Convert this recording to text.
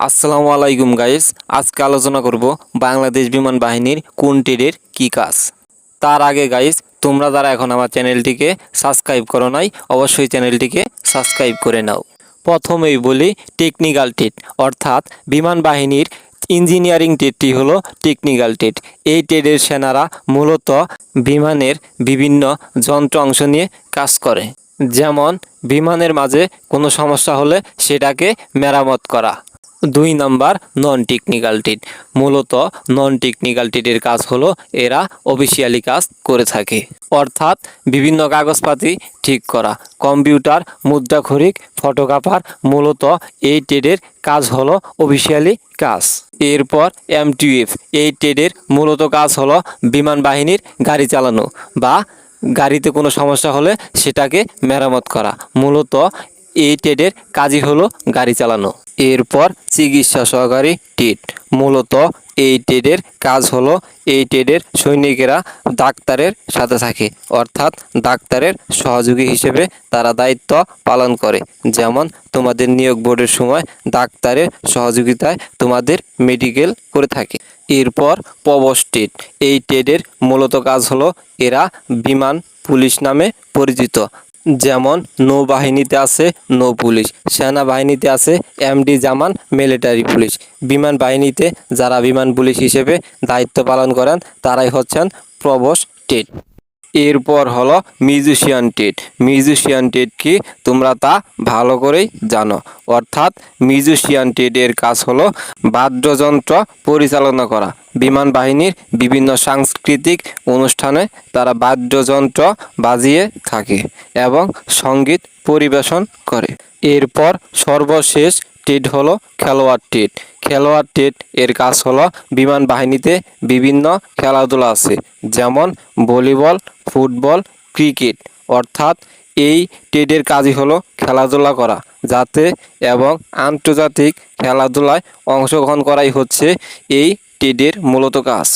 আসসালামু আলাইকুম গাইস। আজকে আলোচনা করব বাংলাদেশ বিমান বাহিনীর কোন টেডের কী কাজ। তার আগে গাইস, তোমরা যারা এখন আমার চ্যানেলটিকে সাবস্ক্রাইব করো নাই, অবশ্যই চ্যানেলটিকে সাবস্ক্রাইব করে নাও। প্রথমেই বলি টেকনিক্যাল টেড, অর্থাৎ বিমান বাহিনীর ইঞ্জিনিয়ারিং টেডটি হলো টেকনিক্যাল টেড। এই টেডের সেনারা মূলত বিমানের বিভিন্ন যন্ত্র অংশ নিয়ে কাজ করে, যেমন বিমানের মাঝে কোনো সমস্যা হলে সেটাকে মেরামত করা। 2 নাম্বার নন টেকনিক্যাল টেড। মূলত নন টেকনিক্যাল টেডের কাজ হলো এরা অফিসিয়ালি কাজ করে থাকে, অর্থাৎ বিভিন্ন কাগজপাতি ঠিক করা, কম্পিউটার, মুদ্রাক্ষরিক, ফটোগ্রাফার। মূলত এই টেডের কাজ হলো অফিসিয়ালি কাজ। এরপর এমটিএফ। এই টেডের মূলত কাজ হলো বিমান বাহিনীর গাড়ি চালানো বা গাড়িতে কোনো সমস্যা হলে সেটাকে মেরামত করা। মূলত এই টেডের কাজই হলো গাড়ি চালানো। এরপর চিকিৎসা সহকারী টেড। মূলত এই টেডের কাজ হলো এই টেডের সৈনিকেরা ডাক্তারের সাথে থাকে, অর্থাৎ ডাক্তারের সহযোগী হিসেবে তারা দায়িত্ব পালন করে। যেমন তোমাদের নিয়োগ বোর্ডের সময় ডাক্তারের সহযোগিতায় তোমাদের মেডিকেল করে থাকে। এরপর প্রবস টেড। এই টেডের মূলত কাজ হলো এরা বিমান পুলিশ নামে পরিচিত। যেমন নৌবাহিনীতে আছে নৌ পুলিশ, সেনাবাহিনীতে আছে এমডি জামান মিলিটারি পুলিশ। বিমান বাহিনীতে যারা বিমান পুলিশ হিসেবে দায়িত্ব পালন করেন তারাই হচ্ছেন প্রবস টেড। এরপর হলো মিউজিশিয়ান টেড। মিউজিশিয়ান টেড কি তোমরা তা ভালো করেই জানো, অর্থাৎ মিউজিশিয়ান টেডের কাজ হলো বাদ্যযন্ত্র পরিচালনা করা। বিমান বাহিনীর বিভিন্ন সাংস্কৃতিক অনুষ্ঠানে তারা বাদ্যযন্ত্র বাজিয়ে থাকে এবং সঙ্গীত পরিবেশন করে। এরপর সর্বশেষ টেড হলো খেলোয়াড় টেড। খেলোয়াড় টেড এর কাজ হলো বিমান বাহিনীতে বিভিন্ন খেলাধুলা আছে, যেমন ভলিবল, ফুটবল, ক্রিকেট। অর্থাৎ এই টেডের কাজই হলো খেলাধুলা করা, যাতে এবং আন্তর্জাতিক খেলাধুলায় অংশগ্রহণ করাই হচ্ছে এই টেডের মূলত কাজ।